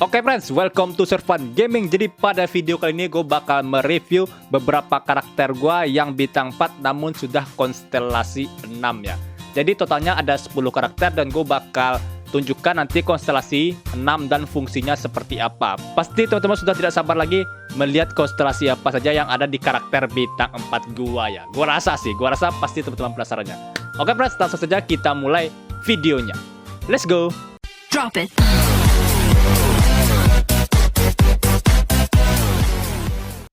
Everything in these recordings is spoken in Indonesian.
Oke friends, welcome to Servan Gaming. Jadi pada video kali ini gue bakal mereview beberapa karakter gue yang bintang 4 namun sudah konstelasi 6 ya. Jadi totalnya ada 10 karakter dan gue bakal tunjukkan nanti konstelasi 6 dan fungsinya seperti apa. Pasti teman-teman sudah tidak sabar lagi melihat konstelasi apa saja yang ada di karakter bintang 4 gua ya. Gue rasa pasti teman-teman penasarannya. Oke friends, langsung saja kita mulai videonya. Let's go. Drop it.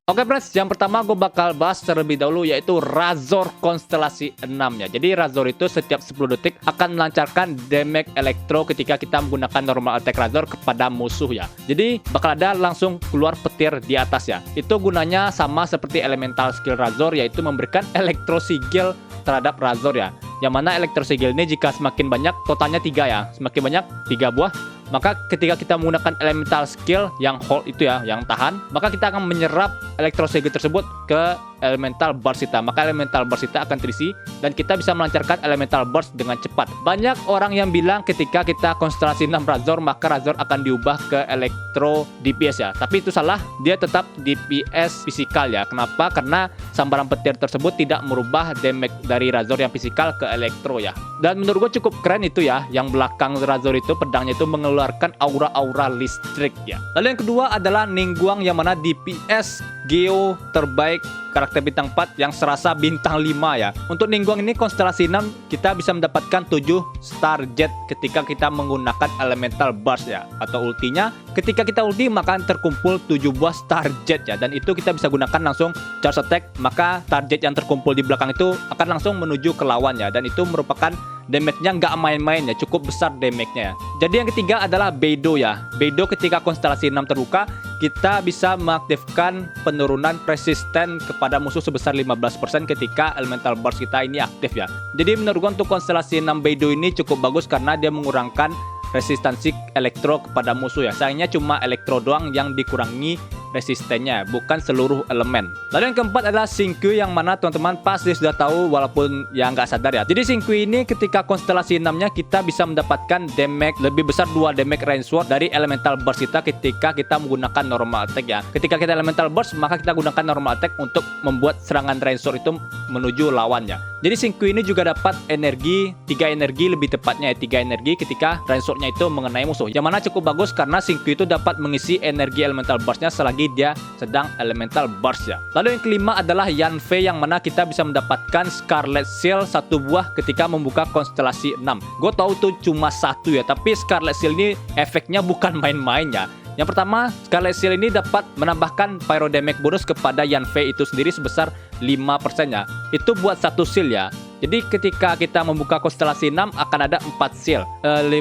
Oke friends, yang pertama gue bakal bahas terlebih dahulu yaitu Razor konstelasi 6 ya. Jadi Razor itu setiap 10 detik akan melancarkan damage elektro ketika kita menggunakan normal attack Razor kepada musuh ya. Jadi bakal ada langsung keluar petir di atas ya. Itu gunanya sama seperti elemental skill Razor, yaitu memberikan elektro sigil terhadap Razor ya. Yang mana elektro sigil ini jika semakin banyak, totalnya 3 ya. Semakin banyak 3 buah, maka ketika kita menggunakan elemental skill yang hold itu ya, yang tahan, maka kita akan menyerap elektro sigil tersebut ke elemental burst kita. Maka elemental burst kita akan terisi dan kita bisa melancarkan elemental burst dengan cepat. Banyak orang yang bilang ketika kita konstelasi 6 Razor, maka Razor akan diubah ke elektro DPS ya. Tapi itu salah, dia tetap DPS fisikal ya. Kenapa? Karena sambaran petir tersebut tidak merubah damage dari Razor yang fisikal ke elektro ya. Dan menurut gue cukup keren itu ya, yang belakang Razor itu pedangnya itu mengeluarkan aura-aura listrik ya. Lalu yang kedua adalah Ningguang, yang mana DPS Geo terbaik karakter bintang 4 yang serasa bintang 5 ya. Untuk Ningguang ini konstelasi 6 kita bisa mendapatkan 7 star jet ketika kita menggunakan elemental burst ya, atau ultinya. Ketika kita ulti maka terkumpul 7 buah star jet ya, dan itu kita bisa gunakan langsung charge attack, maka target yang terkumpul di belakang itu akan langsung menuju ke lawan ya, dan itu merupakan damage-nya nggak main-main ya, cukup besar damage-nya ya. Jadi yang ketiga adalah Beidou ya. Beidou ketika konstelasi 6 terbuka, kita bisa mengaktifkan penurunan resisten kepada musuh sebesar 15% ketika elemental burst kita ini aktif ya. Jadi menurut gua untuk konstelasi 6 Beidou ini cukup bagus karena dia mengurangkan resistansi elektro kepada musuh ya. Sayangnya cuma elektro doang yang dikurangi resistennya, bukan seluruh elemen. Lalu yang keempat adalah Xingqiu, yang mana teman-teman pasti sudah tahu walaupun ya nggak sadar ya. Jadi Xingqiu ini ketika konstelasi 6-nya kita bisa mendapatkan damage lebih besar 2 damage range sword dari elemental burst kita ketika kita menggunakan normal attack ya. Ketika kita elemental burst maka kita gunakan normal attack untuk membuat serangan range sword itu menuju lawannya. Jadi Xingqiu ini juga dapat energi, 3 energi lebih tepatnya ya, 3 energi ketika range swordnya itu mengenai musuh. Yang mana cukup bagus karena Xingqiu itu dapat mengisi energi elemental burstnya selagi dia sedang elemental burst ya. Lalu yang kelima adalah Yanfei, yang mana kita bisa mendapatkan Scarlet Seal 1 buah ketika membuka konstelasi 6. Gue tahu itu cuma 1 ya, tapi Scarlet Seal ini efeknya bukan main-main ya. Yang pertama, Scarlet Seal ini dapat menambahkan pyro damage bonus kepada Yanfei itu sendiri sebesar 5% ya. Itu buat 1 seal ya. Jadi ketika kita membuka konstelasi 6 akan ada 4 seal. 5%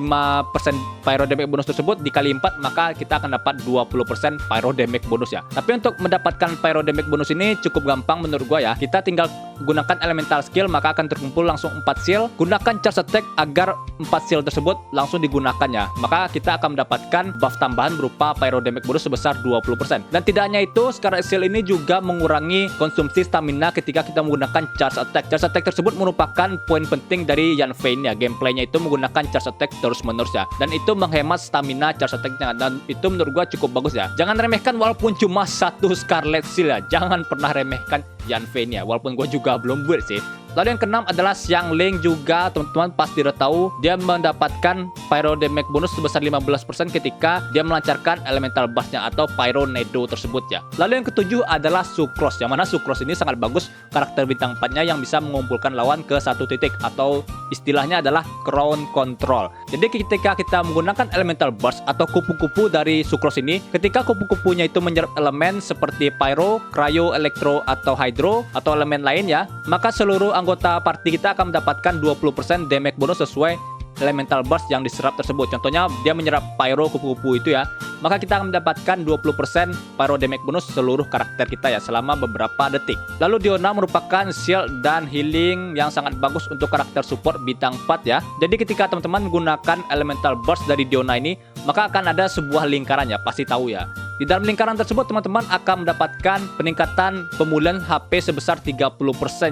pyro damage bonus tersebut dikali 4 maka kita akan dapat 20% pyro damage bonus ya. Tapi untuk mendapatkan pyro damage bonus ini cukup gampang menurut gua ya. Kita tinggal gunakan elemental skill maka akan terkumpul langsung 4 seal. Gunakan charge attack agar 4 seal tersebut langsung digunakan ya. Maka kita akan mendapatkan buff tambahan berupa pyro damage bonus sebesar 20%. Dan tidak hanya itu, Scarlet Seal ini juga mengurangi konsumsi stamina ketika kita menggunakan charge attack. Charge attack tersebut merupakan poin penting dari Yanfei ya. Gameplaynya itu menggunakan charge attack terus-menerus ya, dan itu menghemat stamina charge attacknya, dan itu menurut gua cukup bagus ya. Jangan remehkan walaupun cuma 1 Scarlet Seal ya. Jangan pernah remehkan Yanfei ya, walaupun gua juga belum build sih. Lalu yang keenam adalah Xiangling, juga teman-teman pasti udah tahu dia mendapatkan pyro damage bonus sebesar 15% ketika dia melancarkan elemental burst-nya atau pyro nedo tersebut ya. Lalu yang ketujuh adalah Sucrose, yang mana Sucrose ini sangat bagus karakter bintang 4-nya yang bisa mengumpulkan lawan ke satu titik, atau istilahnya adalah crown control. Jadi ketika kita menggunakan elemental burst atau kupu-kupu dari Sucrose ini, ketika kupu-kupunya itu menyerap elemen seperti pyro, cryo, elektro, atau hydro, atau elemen lain ya, maka seluruh anggota party kita akan mendapatkan 20% damage bonus sesuai elemental burst yang diserap tersebut. Contohnya dia menyerap pyro kupu-kupu itu ya, maka kita akan mendapatkan 20% pyro damage bonus seluruh karakter kita ya selama beberapa detik. Lalu Diona merupakan shield dan healing yang sangat bagus untuk karakter support bintang 4 ya. Jadi ketika teman-teman menggunakan elemental burst dari Diona ini, maka akan ada sebuah lingkaran ya, pasti tahu ya. Di dalam lingkaran tersebut teman-teman akan mendapatkan peningkatan pemulihan HP sebesar 30%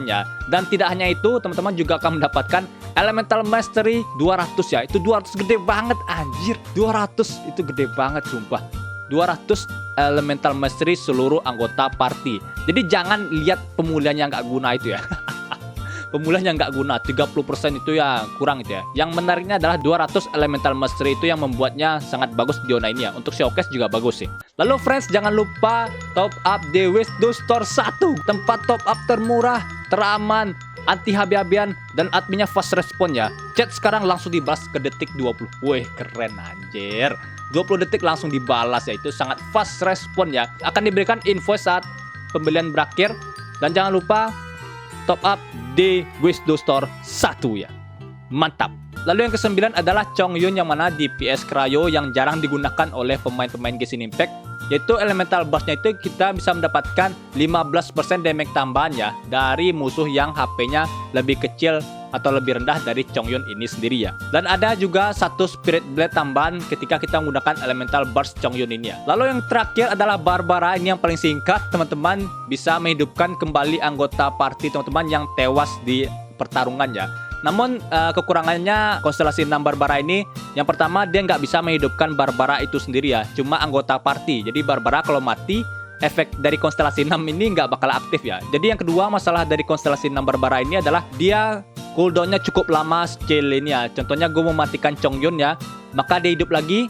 ya. Dan tidak hanya itu, teman-teman juga akan mendapatkan Elemental Mastery 200 ya. Itu 200 gede banget anjir. 200 itu gede banget sumpah. 200 Elemental Mastery seluruh anggota party. Jadi jangan lihat pemulihan yang nggak guna itu ya. Pemulihan yang nggak guna 30% itu ya kurang itu ya. Yang menariknya adalah 200 Elemental Mastery itu yang membuatnya sangat bagus di zona ini ya. Untuk showcase juga bagus sih. Lalu friends, jangan lupa top up di Wisdo Store 1, tempat top up termurah, teraman, anti habi-habian, dan adminnya fast respon ya. Chat sekarang langsung dibalas ke detik 20. Wih keren anjir. 20 detik langsung dibalas ya. Itu sangat fast respon ya. Akan diberikan invoice saat pembelian berakhir. Dan jangan lupa top up di Wisdo Store 1 ya. Mantap. Lalu yang ke-9 adalah Chongyun, yang mana di PS Cryo yang jarang digunakan oleh pemain-pemain Genshin Impact, yaitu elemental burst-nya itu kita bisa mendapatkan 15% damage tambahan ya dari musuh yang HP-nya lebih kecil atau lebih rendah dari Chongyun ini sendiri ya. Dan ada juga satu Spirit Blade tambahan ketika kita menggunakan elemental burst Chongyun ini ya. Lalu yang terakhir adalah Barbara, ini yang paling singkat teman-teman, bisa menghidupkan kembali anggota party teman-teman yang tewas di pertarungan ya. Namun kekurangannya konstelasi 6 Barbara ini, yang pertama dia nggak bisa menghidupkan Barbara itu sendiri ya, cuma anggota party. Jadi Barbara kalau mati, efek dari konstelasi 6 ini nggak bakal aktif ya. Jadi yang kedua masalah dari konstelasi 6 Barbara ini adalah dia cooldownnya cukup lama skill ini ya. Contohnya gue mematikan Chongyun ya, maka dia hidup lagi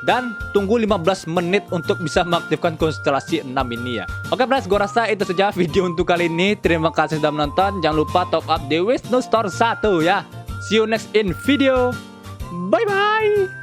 dan tunggu 15 menit untuk bisa mengaktifkan konstelasi 6 ini ya. Oke friends, gue rasa itu saja video untuk kali ini. Terima kasih sudah menonton. Jangan lupa top up di Wisdo Store 1 ya. See you next in video. Bye bye.